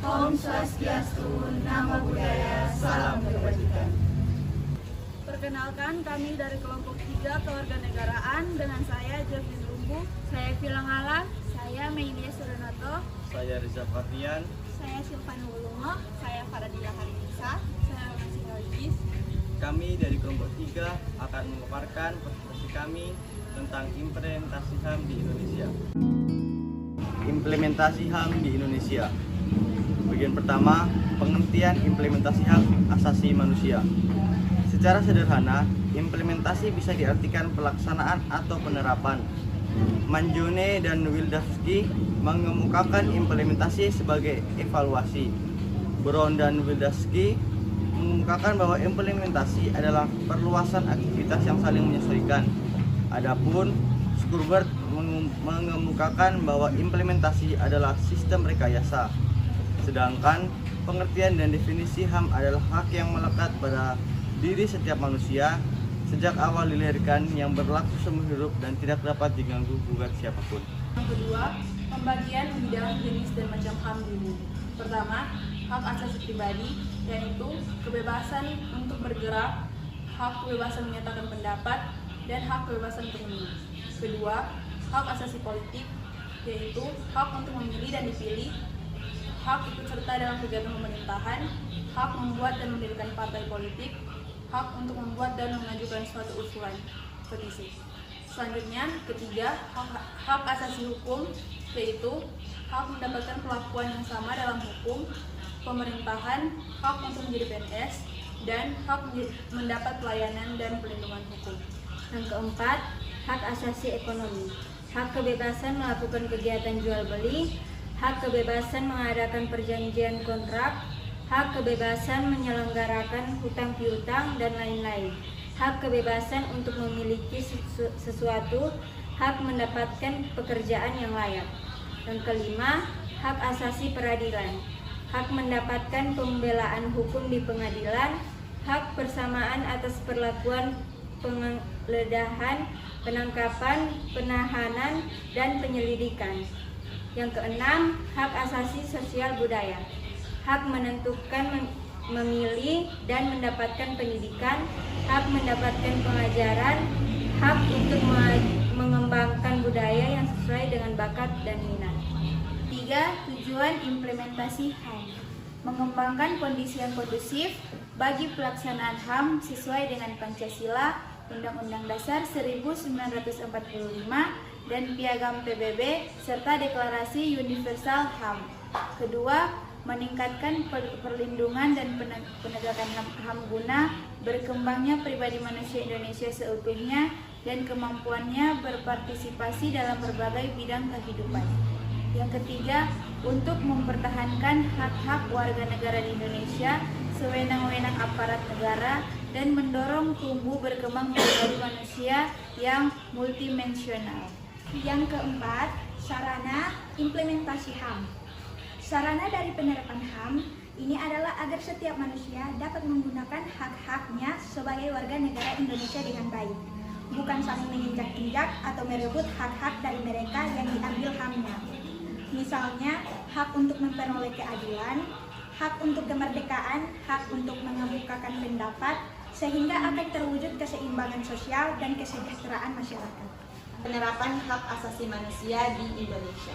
Om Swastiastu, Namo Buddhaya, Salam Kebajikan. Perkenalkan, kami dari kelompok 3 Kewarganegaraan dengan saya Jovin Rumbu, saya Filangala, saya Meidia Suranoto, saya Riza Fardian, saya Silvana Wulungo, saya Faradila Harinisa, saya Masih Haljis. Kami dari kelompok 3 akan memaparkan presentasi kami tentang implementasi HAM di Indonesia. Implementasi HAM di Indonesia. Bagian pertama, pengertian implementasi HAM asasi manusia. Secara sederhana, implementasi bisa diartikan pelaksanaan atau penerapan. Manjone dan Wildavsky mengemukakan implementasi sebagai evaluasi. Brown dan Wildavsky mengemukakan bahwa implementasi adalah perluasan aktivitas yang saling menyesuaikan. Adapun Schuberth mengemukakan bahwa implementasi adalah sistem rekayasa. Sedangkan pengertian dan definisi HAM adalah hak yang melekat pada diri setiap manusia sejak awal dilahirkan yang berlaku seumur hidup dan tidak dapat diganggu gugat siapapun. Yang kedua, pembagian bidang, jenis, dan macam HAM dulu. Pertama, hak asasi pribadi, yaitu kebebasan untuk bergerak, hak kebebasan menyatakan pendapat, dan hak kebebasan bermimpi. Kedua, hak asasi politik, yaitu hak untuk memilih dan dipilih, hak ikut serta dalam kegiatan pemerintahan, hak membuat dan mendirikan partai politik, hak untuk membuat dan mengajukan suatu usulan petisi. Selanjutnya, ketiga, hak asasi hukum, yaitu hak mendapatkan perlakuan yang sama dalam hukum, pemerintahan, hak untuk menjadi PNS, dan hak mendapat pelayanan dan perlindungan hukum. Yang keempat, hak asasi ekonomi, hak kebebasan melakukan kegiatan jual beli, hak kebebasan mengadakan perjanjian kontrak, hak kebebasan menyelenggarakan hutang piutang, dan lain-lain. Hak kebebasan untuk memiliki sesuatu, hak mendapatkan pekerjaan yang layak. Yang kelima, hak asasi peradilan, hak mendapatkan pembelaan hukum di pengadilan, hak persamaan atas perlakuan penggeledahan, penangkapan, penahanan, dan penyelidikan. Yang keenam, hak asasi sosial budaya, hak menentukan memilih dan mendapatkan pendidikan, hak mendapatkan pengajaran, hak untuk mengembangkan budaya yang sesuai dengan bakat dan minat. 3. Tujuan implementasi HAM: mengembangkan kondisi yang kondusif bagi pelaksanaan HAM sesuai dengan Pancasila, Undang-Undang Dasar 1945, dan Piagam PBB, serta Deklarasi Universal HAM. Kedua, meningkatkan perlindungan dan penegakan HAM guna berkembangnya pribadi manusia Indonesia seutuhnya dan kemampuannya berpartisipasi dalam berbagai bidang kehidupan. Yang ketiga, untuk mempertahankan hak-hak warga negara di Indonesia sewenang-wenang aparat negara dan mendorong tumbuh berkembang pribadi manusia yang multidimensional. Yang keempat, sarana implementasi HAM. Sarana dari penerapan HAM ini adalah agar setiap manusia dapat menggunakan hak-haknya sebagai warga negara Indonesia dengan baik, bukan saling menginjak-injak atau merebut hak-hak dari mereka yang diambil HAM-nya. Misalnya, hak untuk memperoleh keadilan, hak untuk kemerdekaan, hak untuk mengemukakan pendapat, sehingga akan terwujud keseimbangan sosial dan kesejahteraan masyarakat. Penerapan hak asasi manusia di Indonesia.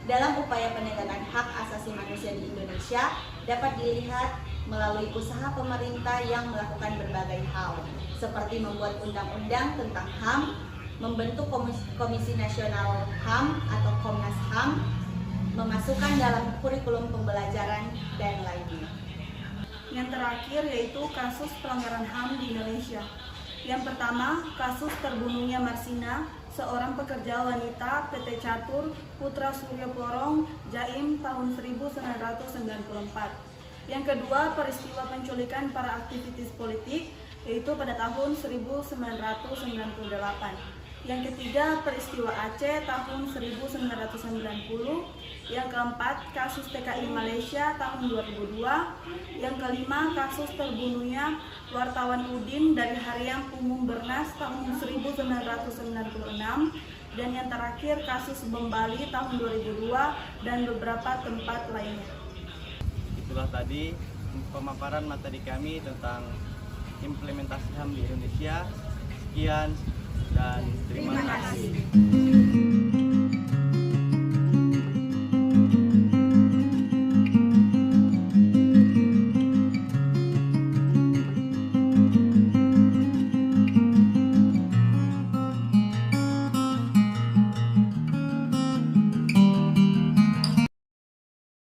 Dalam upaya penegakan hak asasi manusia di Indonesia dapat dilihat melalui usaha pemerintah yang melakukan berbagai hal, seperti membuat undang-undang tentang HAM, membentuk Komisi Nasional HAM atau Komnas HAM, memasukkan dalam kurikulum pembelajaran, dan lainnya. Yang terakhir yaitu kasus pelanggaran HAM di Indonesia. Yang pertama, kasus terbunuhnya Marsina, seorang pekerja wanita PT Catur Putra Suryo Porong, Jaim tahun 1994. Yang kedua, peristiwa penculikan para aktivis politik, yaitu pada tahun 1998. Yang ketiga, peristiwa Aceh tahun 1990. Yang keempat, kasus TKI Malaysia tahun 2002. Yang kelima, kasus terbunuhnya wartawan Udin dari Harian Umum Bernas tahun 1996. Dan yang terakhir, kasus Bom Bali tahun 2002 dan beberapa tempat lainnya. itulah tadi pemaparan materi kami tentang implementasi HAM di Indonesia. Sekian dan terima kasih.